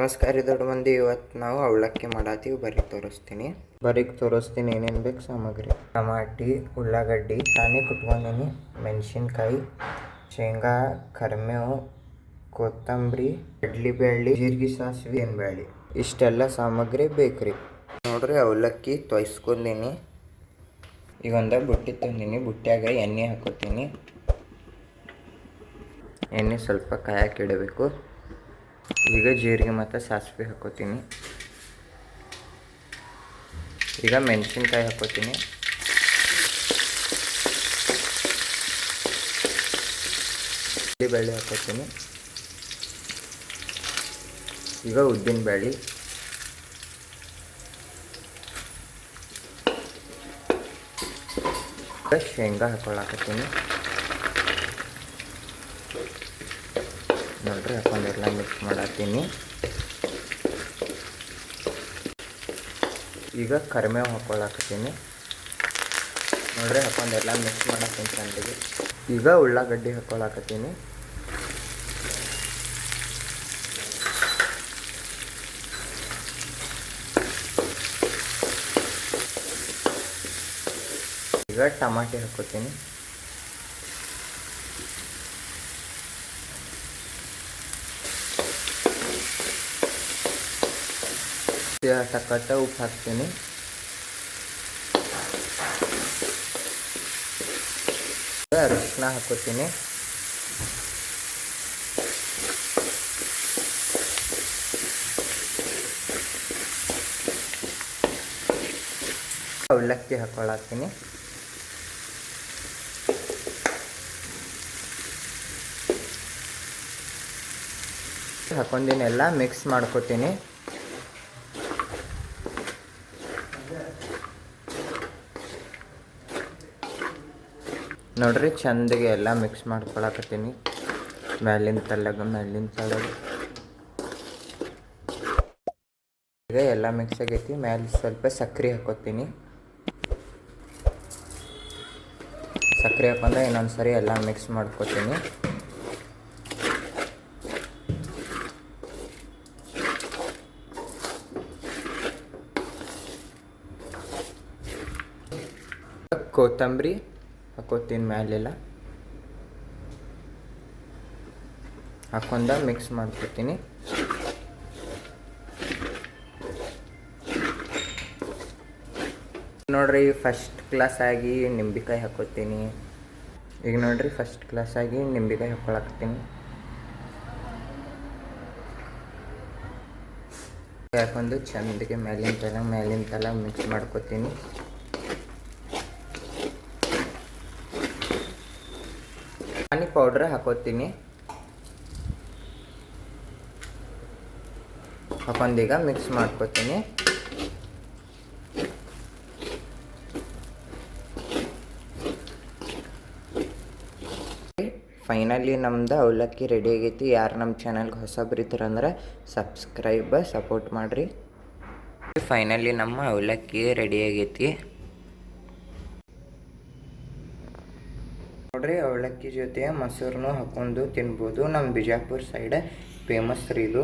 ನಮಸ್ಕಾರ ದೊಡ್ಡ ಮಂದಿ. ಇವತ್ತು ನಾವು ಅವಲಕ್ಕಿ ಮಾಡತ್ತೀವಿ. ಬರೀಕ್ ತೋರಿಸ್ತೀನಿ ಏನೇನು ಬೇಕು ಸಾಮಗ್ರಿ. ಟಮಾಟಿ, ಉಳ್ಳಾಗಡ್ಡಿ, ತಾನೇ ಕುಟ್ಕೊಂಡೀನಿ, ಮೆಣಸಿನ್ಕಾಯಿ, ಶೇಂಗಾ, ಕರಿಬೇವು, ಕೊತ್ತಂಬರಿ, ಕಡ್ಲಿಬೇಳೆ, ಜೀರಿಗೆ, ಸಾಸಿವೆ, ಬೇಳೆ ಇಷ್ಟೆಲ್ಲ ಸಾಮಗ್ರಿ ಬೇಕ್ರಿ. ನೋಡ್ರಿ ಅವಲಕ್ಕಿ ತೊಯ್ಸ್ಕೊಂಡೀನಿ. ಈಗ ಒಂದು ಬುಟ್ಟಿ ತಂದೀನಿ. ಬುಟ್ಟ್ಯಾಗ ಎಣ್ಣೆ ಹಾಕೋತೀನಿ. ಎಣ್ಣೆ ಸ್ವಲ್ಪ ಕಾಯಕ್ಕೆ ಇಡಬೇಕು. ಈಗ ಜೀರಿಗೆ ಮತ್ತು ಸಾಸಿವೆ ಹಾಕೋತೀನಿ. ಈಗ ಮೆಣಸಿನ್ಕಾಯಿ ಹಾಕೋತೀನಿ. ಬೇಳೆ ಹಾಕೋತೀನಿ. ಈಗ ಉದ್ದಿನ ಬೇಳೆ, ಶೇಂಗಾ ಹಾಕೊಳ್ಳಾಕತ್ತೀನಿ. ನೋಡ್ರಿ ಹಾಕೊಂಡೆಲ್ಲ ಮಿಕ್ಸ್ ಮಾಡತ್ತೀನಿ. ಈಗ ಕರಿಬೇವು ಹಾಕೊಳ್ಳಾಕತ್ತೀನಿ. ನೋಡ್ರಿ ಹಾಕೊಂಡೆಲ್ಲ ಮಿಕ್ಸ್ ಮಾಡತ್ತೀನಿ ಚಂದಿಗೆ. ಈಗ ಉಳ್ಳಾಗಡ್ಡಿ ಹಾಕೊಳ್ಳಾಕತ್ತೀನಿ. ಈಗ ಟಮಾಟಿ ಹಾಕೋತೀನಿ. ಟಕಟ ಉಪ್ಪು ಹಾಕ್ತೀನಿ. ಅರಿಶಿನ ಹಾಕೋತೀನಿ. ಅವಲಕ್ಕಿ ಹಾಕೊಳ್ಳಾತೀನಿ. ಹಾಕೊಂಡಿನೆಲ್ಲ ಮಿಕ್ಸ್ ಮಾಡ್ಕೋತೀನಿ. ನೋಡ್ರಿ ಚಂದಿಗೆ ಎಲ್ಲ ಮಿಕ್ಸ್ ಮಾಡ್ಕೊಳಕತ್ತೀನಿ. ಮೇಲಿನ ತಳಗ ಈಗ ಎಲ್ಲ ಮಿಕ್ಸ್ ಆಗೈತಿ. ಮೇಲೆ ಸ್ವಲ್ಪ ಸಕ್ಕರೆ ಹಾಕೋತೀನಿ. ಸಕ್ಕರೆ ಹಾಕೊಂಡ್ರೆ ಇನ್ನೊಂದ್ಸರಿ ಎಲ್ಲ ಮಿಕ್ಸ್ ಮಾಡ್ಕೋತೀನಿ. ಕೊತ್ತಂಬರಿ ಹಾಕೋತೀನಿ. ಮೇಲೆಲ್ಲ ಹಾಕೊಂಡ ಮಿಕ್ಸ್ ಮಾಡ್ಕೊತೀನಿ. ನೋಡ್ರಿ ಫಸ್ಟ್ ಕ್ಲಾಸ್ ಆಗಿ ನಿಂಬೆಕಾಯಿ ಹಾಕೋತೀನಿ. ಈಗ ನೋಡ್ರಿ ಫಸ್ಟ್ ಕ್ಲಾಸ್ ಆಗಿ ನಿಂಬೆಕಾಯಿ ಹಾಕೊಳಕತ್ತೀನಿ. ಹಾಕೊಂಡು ಚಂದಿಗೆ ಮೇಲಿನ ತಲ ಮಿಕ್ಸ್ ಮಾಡ್ಕೊತೀನಿ. ಪಾನಿ ಪೌಡ್ರ್ ಹಾಕೋತೀನಿ. ಹಾಕೊಂಡೀಗ ಮಿಕ್ಸ್ ಮಾಡ್ಕೋತೀನಿ. ಫೈನಲಿ ನಮ್ದು ಅವಲಕ್ಕಿ ರೆಡಿ ಆಗೈತಿ. ಯಾರು ನಮ್ಮ ಚಾನಲ್ಗೆ ಹೊಸಬ್ರಿದ್ರಂದ್ರೆ ಸಪೋರ್ಟ್ ಮಾಡಿರಿ. ಫೈನಲಿ ನಮ್ಮ ಅವಲಕ್ಕಿ ರೆಡಿ ಆಗೈತಿ. ನೋಡ್ರಿ ಅವಲಕ್ಕಿ ಜೊತೆ ಮೊಸರನ್ನು ಹಾಕೊಂಡು ತಿನ್ಬೋದು. ನಮ್ಮ ಬಿಜಾಪುರ ಸೈಡ್ ಫೇಮಸ್ ರೀ ಇದು.